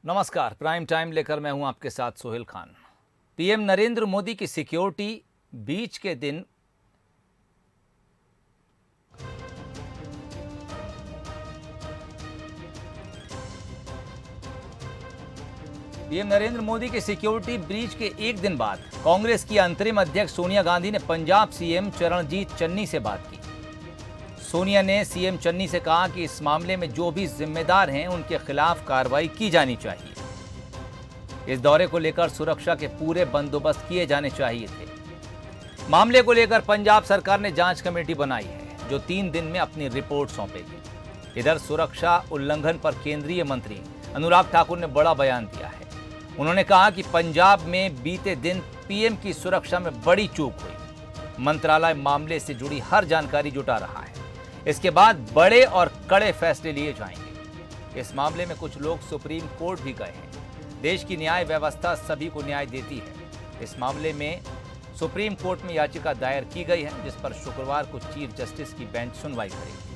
नमस्कार, prime time लेकर मैं हूं आपके साथ सोहेल खान। पीएम नरेंद्र मोदी की सिक्योरिटी बीच के दिन पीएम नरेंद्र मोदी की सिक्योरिटी ब्रीच के एक दिन बाद कांग्रेस की अंतरिम अध्यक्ष सोनिया गांधी ने पंजाब सीएम चरणजीत चन्नी से बात की। सोनिया ने सीएम चन्नी से कहा कि इस मामले में जो भी जिम्मेदार हैं उनके खिलाफ कार्रवाई की जानी चाहिए। इस दौरे को लेकर सुरक्षा के पूरे बंदोबस्त किए जाने चाहिए थे। मामले को लेकर पंजाब सरकार ने जांच कमेटी बनाई है जो 3 दिन में अपनी रिपोर्ट सौंपेगी। इधर सुरक्षा उल्लंघन पर केंद्रीय मंत्री अनुराग ठाकुर ने बड़ा बयान दिया है। उन्होंने कहा कि पंजाब में बीते दिन पीएम की सुरक्षा में बड़ी चूक हुई। मंत्रालय मामले से जुड़ी हर जानकारी जुटा रहा है। इसके बाद बड़े और कड़े फैसले लिए जाएंगे। इस मामले में कुछ लोग सुप्रीम कोर्ट भी गए हैं। देश की न्याय व्यवस्था सभी को न्याय देती है। इस मामले में सुप्रीम कोर्ट में याचिका दायर की गई है, जिस पर शुक्रवार को चीफ जस्टिस की बेंच सुनवाई करेगी।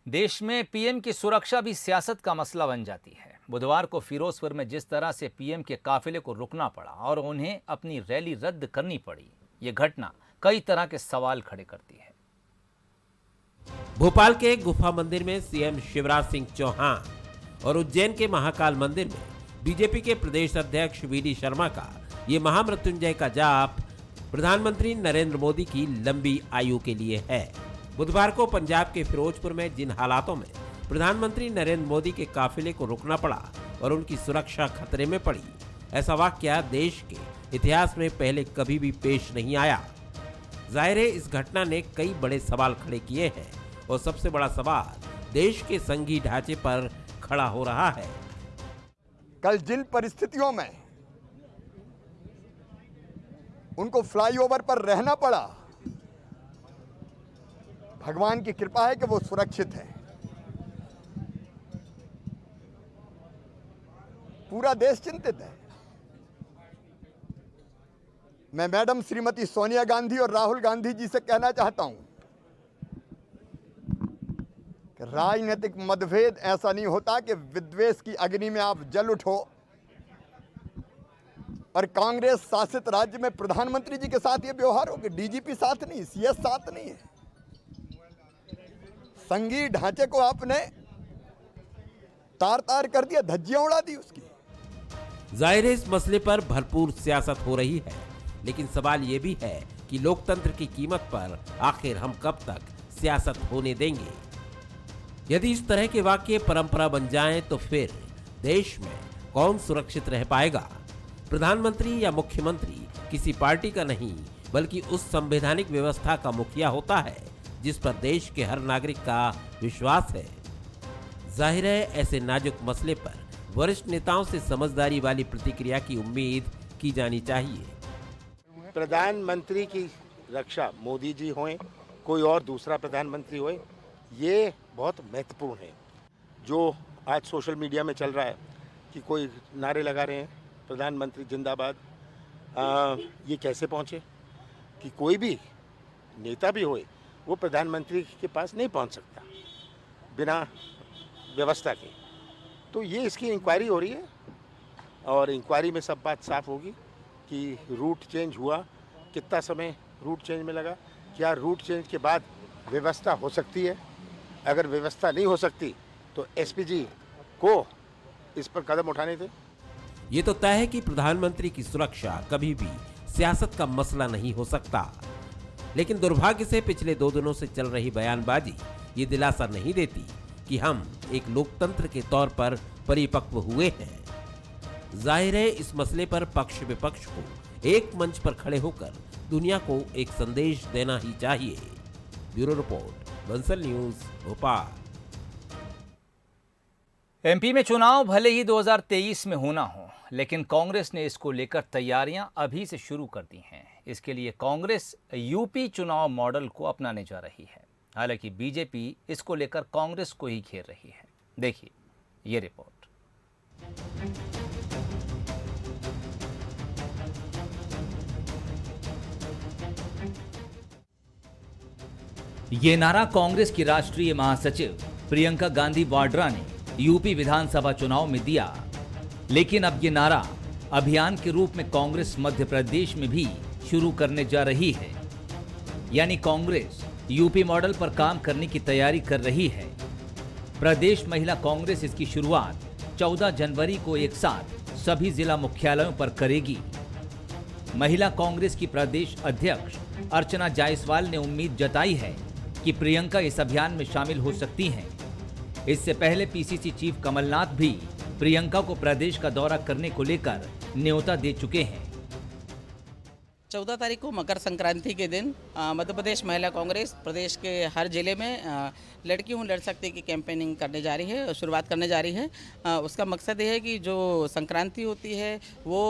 देश में पीएम की सुरक्षा भी सियासत का मसला बन जाती है। बुधवार को फिरोजपुर में जिस तरह से पीएम के काफिले को रुकना पड़ा और उन्हें अपनी रैली रद्द करनी पड़ी, ये घटना कई तरह के सवाल खड़े करती है। भोपाल के गुफा मंदिर में सीएम शिवराज सिंह चौहान और उज्जैन के महाकाल मंदिर में बीजेपी के प्रदेश अध्यक्ष वीडी शर्मा का ये महामृत्युंजय का जाप प्रधानमंत्री नरेंद्र मोदी की लंबी आयु के लिए है। बुधवार को पंजाब के फिरोजपुर में जिन हालातों में प्रधानमंत्री नरेंद्र मोदी के काफिले को रोकना पड़ा और उनकी सुरक्षा खतरे में पड़ी, ऐसा वाकया देश के इतिहास में पहले कभी भी पेश नहीं आया। जाहिर है इस घटना ने कई बड़े सवाल खड़े किए हैं और सबसे बड़ा सवाल देश के संघीय ढांचे पर खड़ा हो रहा है। कल जिन परिस्थितियों में उनको फ्लाईओवर पर रहना पड़ा, भगवान की कृपा है कि वो सुरक्षित है। पूरा देश चिंतित है। मैं मैडम श्रीमती सोनिया गांधी और राहुल गांधी जी से कहना चाहता हूं कि राजनीतिक मतभेद ऐसा नहीं होता कि विद्वेष की अग्नि में आप जल उठो और कांग्रेस शासित राज्य में प्रधानमंत्री जी के साथ ये व्यवहार हो कि डीजीपी साथ नहीं, सीएस साथ नहीं है। संघीय ढांचे को आपने तार तार कर दिया, धज्जियां उड़ा दी उसकी। जाहिर है इस मसले पर भरपूर सियासत हो रही है, लेकिन सवाल ये भी है कि लोकतंत्र की कीमत पर आखिर हम कब तक सियासत होने देंगे। यदि इस तरह के वाकये परंपरा बन जाएं तो फिर देश में कौन सुरक्षित रह पाएगा। प्रधानमंत्री या मुख्यमंत्री किसी पार्टी का नहीं बल्कि उस संवैधानिक व्यवस्था का मुखिया होता है जिस पर देश के हर नागरिक का विश्वास है। जाहिर है ऐसे नाजुक मसले पर वरिष्ठ नेताओं से समझदारी वाली प्रतिक्रिया की उम्मीद की जानी चाहिए। प्रधानमंत्री की रक्षा मोदी जी हों, कोई और दूसरा प्रधानमंत्री होए, ये बहुत महत्वपूर्ण है। जो आज सोशल मीडिया में चल रहा है कि कोई नारे लगा रहे हैं प्रधानमंत्री जिंदाबाद, ये कैसे पहुँचे कि कोई भी नेता भी होए वो प्रधानमंत्री के पास नहीं पहुंच सकता बिना व्यवस्था के। तो ये इसकी इंक्वायरी हो रही है और इंक्वायरी में सब बात साफ होगी कि रूट चेंज हुआ, कितना समय रूट चेंज में लगा, क्या रूट चेंज के बाद व्यवस्था हो सकती है। अगर व्यवस्था नहीं हो सकती तो एसपीजी को इस पर कदम उठाने थे। ये तो तय है कि प्रधानमंत्री की सुरक्षा कभी भी सियासत का मसला नहीं हो सकता, लेकिन दुर्भाग्य से पिछले 2 दिनों से चल रही बयानबाजी ये दिलासा नहीं देती कि हम एक लोकतंत्र के तौर पर परिपक्व हुए हैं। जाहिर है इस मसले पर पक्ष विपक्ष को एक मंच पर खड़े होकर दुनिया को एक संदेश देना ही चाहिए। Bureau report, Bansal news, Bhopal. MP में चुनाव भले ही 2023 में होना हो, लेकिन कांग्रेस ने इसको लेकर तैयारियां अभी से शुरू कर दी हैं। इसके लिए कांग्रेस यूपी चुनाव मॉडल को अपनाने जा रही है। हालांकि बीजेपी इसको लेकर कांग्रेस को ही घेर रही है। देखिए ये रिपोर्ट। ये नारा कांग्रेस की राष्ट्रीय महासचिव प्रियंका गांधी वाड्रा ने यूपी विधानसभा चुनाव में दिया, लेकिन अब ये नारा अभियान के रूप में कांग्रेस मध्य प्रदेश में भी शुरू करने जा रही है। यानी कांग्रेस यूपी मॉडल पर काम करने की तैयारी कर रही है। प्रदेश महिला कांग्रेस इसकी शुरुआत 14 जनवरी को एक साथ सभी जिला मुख्यालयों पर करेगी। महिला कांग्रेस की प्रदेश अध्यक्ष अर्चना जायसवाल ने उम्मीद जताई है कि प्रियंका इस अभियान में शामिल हो सकती हैं। इससे पहले पीसीसी चीफ कमलनाथ भी प्रियंका को प्रदेश का दौरा करने को लेकर न्योता दे चुके हैं। 14 तारीख को मकर संक्रांति के दिन मध्य प्रदेश महिला कांग्रेस प्रदेश के हर जिले में लड़की हूँ लड़ सकती की कैंपेनिंग करने जा रही है, शुरुआत करने जा रही है। उसका मकसद ये है कि जो संक्रांति होती है वो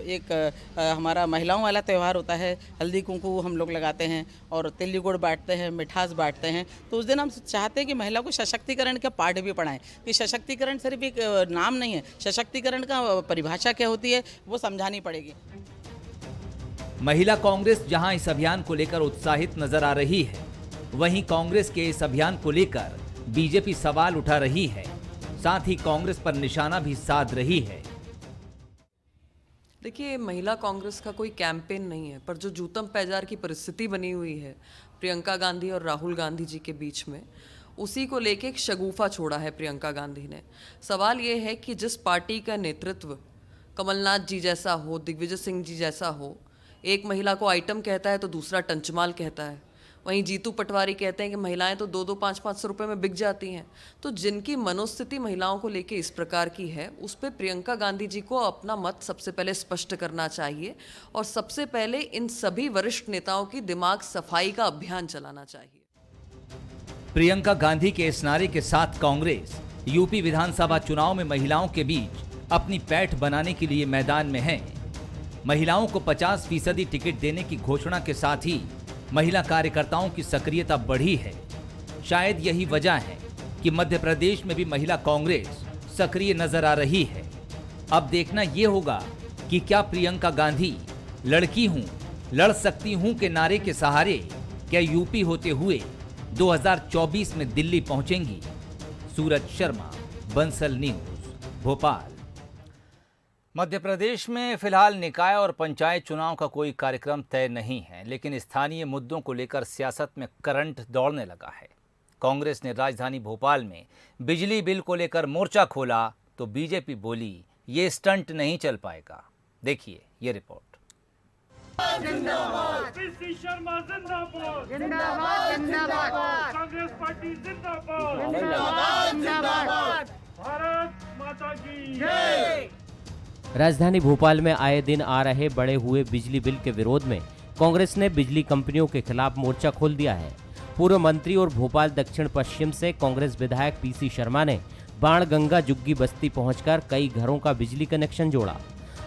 एक हमारा महिलाओं वाला त्यौहार होता है। हल्दी कुंकू हम लोग लगाते हैं और तिल्ली गुड़ बांटते हैं, मिठास बांटते हैं। तो उस दिन हम चाहते हैं कि महिला को सशक्तिकरण का पाठ भी पढ़ाएं कि सशक्तिकरण सिर्फ एक नाम नहीं है, सशक्तिकरण का परिभाषा क्या होती है वो समझानी पड़ेगी। महिला कांग्रेस जहां इस अभियान को लेकर उत्साहित नजर आ रही है, वहीं कांग्रेस के इस अभियान को लेकर बीजेपी सवाल उठा रही है, साथ ही कांग्रेस पर निशाना भी साध रही है। देखिए, महिला कांग्रेस का कोई कैंपेन नहीं है, पर जो जूतम पैजार की परिस्थिति बनी हुई है प्रियंका गांधी और राहुल गांधी जी के बीच में, उसी को लेके एक शगुफा छोड़ा है प्रियंका गांधी ने। सवाल ये है कि जिस पार्टी का नेतृत्व कमलनाथ जी जैसा हो, दिग्विजय सिंह जी जैसा हो, एक महिला को आइटम कहता है तो दूसरा टंचमाल कहता है। वहीं जीतू पटवारी कहते हैं कि महिलाएं तो 2-2, 5-500 रुपये में बिक जाती हैं। तो जिनकी मनोस्थिति महिलाओं को लेके इस प्रकार की है, उस पर प्रियंका गांधी जी को अपना मत सबसे पहले स्पष्ट करना चाहिए और सबसे पहले इन सभी वरिष्ठ नेताओं की दिमाग सफाई का अभियान चलाना चाहिए। प्रियंका गांधी के इस नारे के साथ कांग्रेस यूपी विधानसभा चुनाव में महिलाओं के बीच अपनी पैठ बनाने के लिए मैदान में है। महिलाओं को 50% टिकट देने की घोषणा के साथ ही महिला कार्यकर्ताओं की सक्रियता बढ़ी है। शायद यही वजह है कि मध्य प्रदेश में भी महिला कांग्रेस सक्रिय नजर आ रही है। अब देखना यह होगा कि क्या प्रियंका गांधी लड़की हूं, लड़ सकती हूं के नारे के सहारे क्या यूपी होते हुए 2024 में दिल्ली पहुंचेंगी। सूरज शर्मा, बंसल न्यूज, भोपाल। मध्य प्रदेश में फिलहाल निकाय और पंचायत चुनाव का कोई कार्यक्रम तय नहीं है, लेकिन स्थानीय मुद्दों को लेकर सियासत में करंट दौड़ने लगा है। कांग्रेस ने राजधानी भोपाल में बिजली बिल को लेकर मोर्चा खोला तो बीजेपी बोली ये स्टंट नहीं चल पाएगा। देखिए ये रिपोर्ट। जिंदाबाद पीसी शर्मा, जिंदाबाद जिंदाबाद जिंदाबाद कांग्रेस पार्टी, जिंदाबाद जिंदाबाद जिंदाबाद भारत माता की जय। राजधानी भोपाल में आए दिन आ रहे बढ़े हुए बिजली बिल के विरोध में कांग्रेस ने बिजली कंपनियों के खिलाफ मोर्चा खोल दिया है। पूर्व मंत्री और भोपाल दक्षिण पश्चिम से कांग्रेस विधायक पीसी शर्मा ने बाणगंगा जुग्गी बस्ती पहुंचकर कई घरों का बिजली कनेक्शन जोड़ा।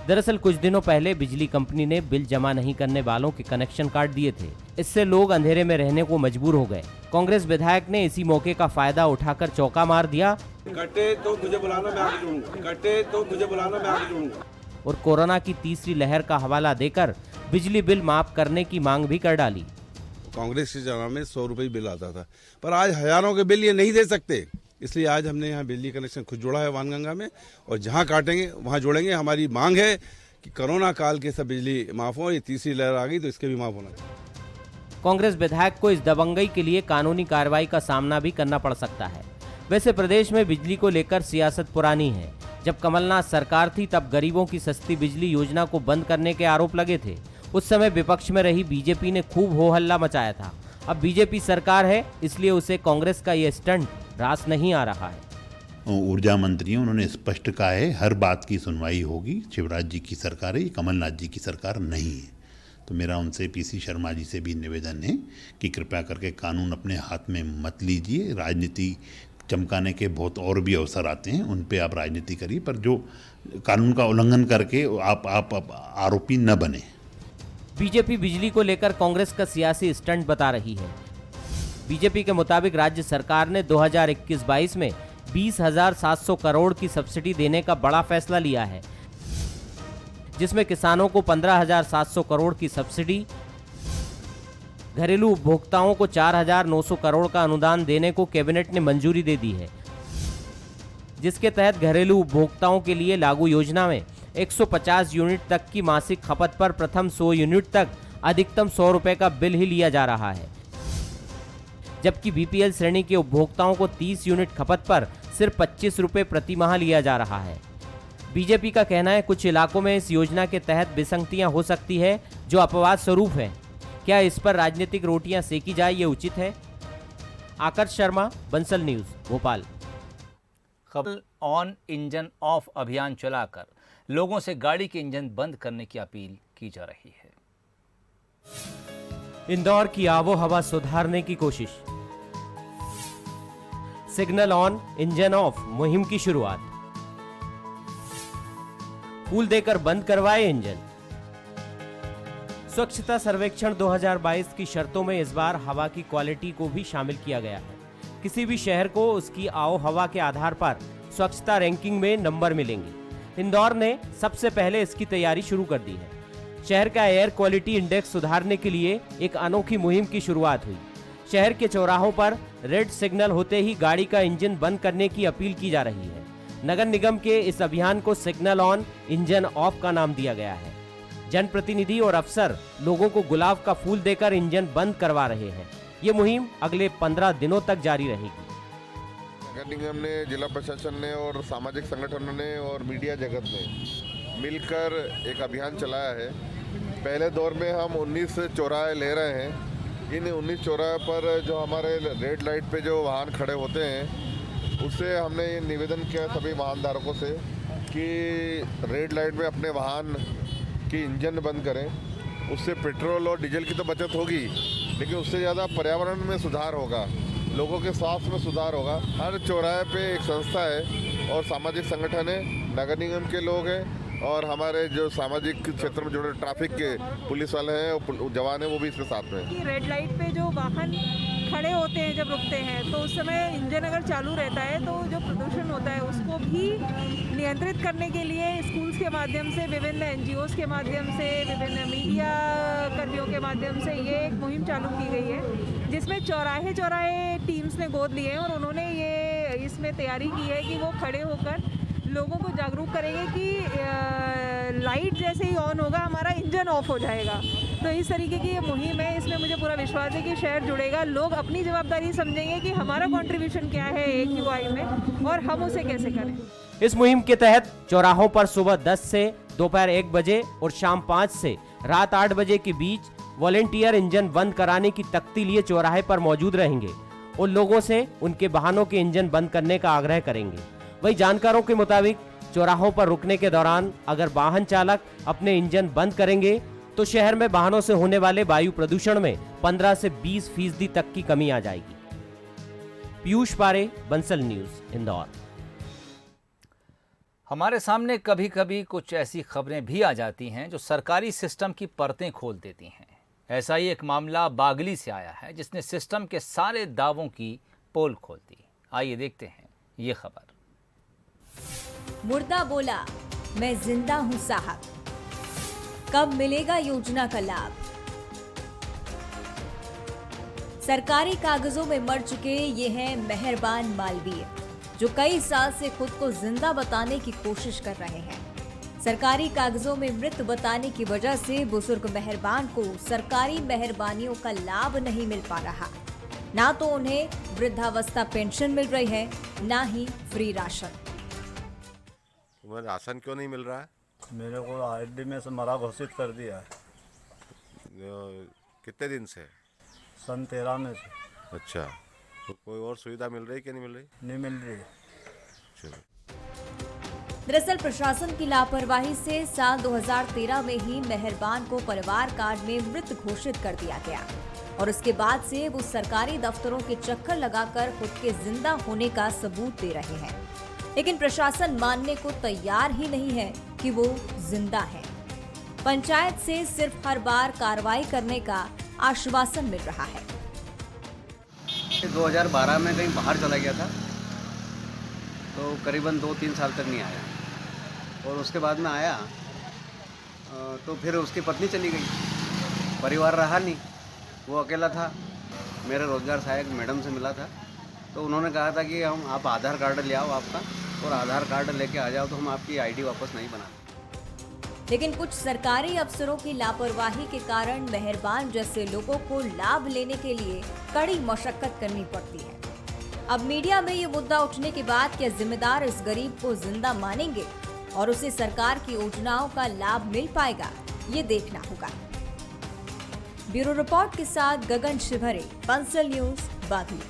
दरअसल कुछ दिनों पहले बिजली कंपनी ने बिल जमा नहीं करने वालों के कनेक्शन काट दिए थे। इससे लोग अंधेरे में रहने को मजबूर हो गए। कांग्रेस विधायक ने इसी मौके का फायदा उठाकर चौका मार दिया। कटे तो मुझे बुलाना, मैं आगे जुड़ूंगा। कटे तो मुझे बुलाना, मैं आगे जुड़ूंगा। और कोरोना की तीसरी लहर का हवाला देकर बिजली बिल माफ करने की मांग भी कर डाली। कांग्रेस के जमाने में 100 रुपये बिल आता था, पर आज हजारों के बिल ये नहीं दे सकते। इसलिए आज हमने यहाँ बिजली कनेक्शन खुद जोड़ा है बाणगंगा में, और जहाँ काटेंगे वहाँ जोड़ेंगे। हमारी मांग है कि कोरोना काल के सब बिजली माफ हो। ये तीसरी लहर आ गई तो इसके भी माफ होना चाहिए। कांग्रेस विधायक को इस दबंगई के लिए कानूनी कार्रवाई का सामना भी करना पड़ सकता है। वैसे प्रदेश में बिजली को लेकर सियासत पुरानी है। जब कमलनाथ सरकार थी तब गरीबों की सस्ती बिजली योजना को बंद करने के आरोप लगे थे। उस समय विपक्ष में रही बीजेपी ने खूब हो हल्ला मचाया था। अब बीजेपी सरकार है, इसलिए उसे कांग्रेस का ये स्टंट रास नहीं आ रहा है। ऊर्जा मंत्री उन्होंने स्पष्ट कहा है हर बात की सुनवाई होगी। शिवराज जी की सरकार है, ये कमलनाथ जी की सरकार नहीं है। तो मेरा उनसे पीसी शर्मा जी से भी निवेदन है कि कृपया करके कानून अपने हाथ में मत लीजिए। राजनीति चमकाने के बहुत और भी अवसर आते हैं, उन पे आप राजनीति करिए, पर जो कानून का उल्लंघन करके आप आरोपी न बने। बीजेपी बिजली को लेकर कांग्रेस का सियासी स्टंट बता रही है। बीजेपी के मुताबिक राज्य सरकार ने 2021-22 में 20,700 करोड़ की सब्सिडी देने का बड़ा फैसला लिया है, जिसमें किसानों को 15,700 करोड़ की सब्सिडी घरेलू उपभोक्ताओं को 4,900 करोड़ का अनुदान देने को कैबिनेट ने मंजूरी दे दी है, जिसके तहत घरेलू उपभोक्ताओं के लिए लागू योजना में 150 यूनिट तक की मासिक खपत पर प्रथम 100 यूनिट तक अधिकतम 100 रुपए का बिल ही लिया जा रहा है, जबकि बीपीएल श्रेणी के उपभोक्ताओं को 30 यूनिट खपत पर सिर्फ 25 रुपए प्रति माह लिया जा रहा है। बीजेपी का कहना है कुछ इलाकों में इस योजना के तहत विसंगतियां हो सकती है जो अपवाद स्वरूप है। क्या इस पर राजनीतिक रोटियां सेकी जाए ये उचित है? आकर्ष शर्मा, बंसल न्यूज, भोपाल। खबर ऑन इंजन ऑफ अभियान चलाकर लोगों से गाड़ी के इंजन बंद करने की अपील की जा रही है। इंदौर की आबो हवा सुधारने की कोशिश, सिग्नल ऑन इंजन ऑफ मुहिम की शुरुआत, फूल देकर बंद करवाए इंजन। स्वच्छता सर्वेक्षण 2022 की शर्तों में इस बार हवा की क्वालिटी को भी शामिल किया गया है। किसी भी शहर को उसकी आओ हवा के आधार पर स्वच्छता रैंकिंग में नंबर मिलेंगे। इंदौर ने सबसे पहले इसकी तैयारी शुरू कर दी है। शहर का एयर क्वालिटी इंडेक्स सुधारने के लिए एक अनोखी मुहिम की शुरुआत हुई। शहर के चौराहों पर रेड सिग्नल होते ही गाड़ी का इंजन बंद करने की अपील की जा रही है। नगर निगम के इस अभियान को सिग्नल ऑन इंजन ऑफ का नाम दिया गया है। जनप्रतिनिधि और अफसर लोगों को गुलाब का फूल देकर इंजन बंद करवा रहे हैं। ये मुहिम अगले 15 दिनों तक जारी रहेगी। नगर निगम ने, जिला प्रशासन ने और सामाजिक संगठनों ने और मीडिया जगत ने मिलकर एक अभियान चलाया है। पहले दौर में हम 19 चौराहे ले रहे हैं। इन 19 चौराहे पर जो हमारे रेड लाइट पे जो वाहन खड़े होते हैं, उससे हमने ये निवेदन किया सभी वाहन धारकों से कि रेड लाइट में अपने वाहन की इंजन बंद करें। उससे पेट्रोल और डीजल की तो बचत होगी, लेकिन उससे ज़्यादा पर्यावरण में सुधार होगा, लोगों के स्वास्थ्य में सुधार होगा। हर चौराहे पे एक संस्था है और सामाजिक संगठन है, नगर निगम के लोग हैं और हमारे जो सामाजिक क्षेत्र में जुड़े ट्रैफिक के पुलिस वाले हैं और जवान हैं, वो भी इसमें साथ में हैं। रेड लाइट पे जो वाहन खड़े होते हैं, जब रुकते हैं तो उस समय इंजन अगर चालू रहता है तो जो प्रदूषण होता है उसको भी नियंत्रित करने के लिए स्कूल्स के माध्यम से, विभिन्न एनजीओज के माध्यम से, विभिन्न मीडिया कर्मियों के माध्यम से ये एक मुहिम चालू की गई है, जिसमें चौराहे चौराहे टीम्स ने गोद लिए हैं और उन्होंने ये इसमें तैयारी की है कि वो खड़े होकर लोगों को जागरूक करेंगे कि लाइट जैसे ही ऑन होगा हमारा इंजन ऑफ हो जाएगा। तो इस तरीके की ये मुहिम है, इसमें मुझे पूरा विश्वास है कि शहर जुड़ेगा, लोग अपनी जवाबदारी समझेंगे कि हमारा कंट्रीब्यूशन क्या है AQI में और हम उसे कैसे करें। इस मुहिम के तहत चौराहों पर सुबह 10 से दोपहर 1 बजे और शाम 5 से रात 8 बजे के बीच वॉलेंटियर इंजन बंद कराने की तख्ती लिए चौराहे पर मौजूद रहेंगे और लोगों से उनके वाहनों के इंजन बंद करने का आग्रह करेंगे। वही जानकारों के मुताबिक चौराहों पर रुकने के दौरान अगर वाहन चालक अपने इंजन बंद करेंगे तो शहर में वाहनों से होने वाले वायु प्रदूषण में 15 से 20% तक की कमी आ जाएगी। पीयूष पारे, बंसल न्यूज, इंदौर। हमारे सामने कभी कभी कुछ ऐसी खबरें भी आ जाती हैं जो सरकारी सिस्टम की परतें खोल देती हैं। ऐसा ही एक मामला बागली से आया है जिसने सिस्टम के सारे दावों की पोल खोल दी। आइए देखते हैं ये खबर। मुर्दा बोला, मैं जिंदा हूं साहब, कब मिलेगा योजना का लाभ? सरकारी कागजों में मर चुके ये हैं मेहरबान मालवीय, जो कई साल से खुद को जिंदा बताने की कोशिश कर रहे हैं। सरकारी कागजों में मृत बताने की वजह से बुजुर्ग मेहरबान को सरकारी मेहरबानियों का लाभ नहीं मिल पा रहा। ना तो उन्हें वृद्धावस्था पेंशन मिल रही है, ना ही फ्री राशन। तुम्हें राशन क्यों नहीं मिल रहा है? मेरे को आरडी में से मरा घोषित कर दिया है। कितने दिन से? सन 13 में से। अच्छा, तो कोई और सुविधा मिल रही कि नहीं मिल रही? नहीं मिल रही। दरअसल प्रशासन की लापरवाही से साल 2013 में ही मेहरबान को परिवार कार्ड में मृत घोषित कर दिया गया और उसके बाद से वो सरकारी दफ्तरों के चक्कर लगाकर खुद के जिंदा होने का सबूत दे रहे हैं, लेकिन प्रशासन मानने को तैयार ही नहीं है कि वो जिंदा है। पंचायत से सिर्फ हर बार कार्रवाई करने का आश्वासन मिल रहा है। 2012 में कहीं बाहर चला गया था तो करीबन 2-3 साल तक नहीं आया और उसके बाद में आया तो फिर उसकी पत्नी चली गई, परिवार रहा नहीं वो अकेला था। मेरे रोजगार सहायक मैडम से मिला था, तो उन्होंने कहा था कि आप आधार कार्ड ले आओ आपका, और आधार कार्ड लेके आ जाओ तो हम आपकी आईडी वापस नहीं बनाते। लेकिन कुछ सरकारी अफसरों की लापरवाही के कारण मेहरबान जैसे लोगों को लाभ लेने के लिए कड़ी मशक्कत करनी पड़ती है। अब मीडिया में ये मुद्दा उठने के बाद क्या जिम्मेदार इस गरीब को जिंदा मानेंगे और उसे सरकार की योजनाओं का लाभ मिल पाएगा, ये देखना होगा। ब्यूरो रिपोर्ट के साथ गगन शिवहरे, पंसल न्यूज, बागी।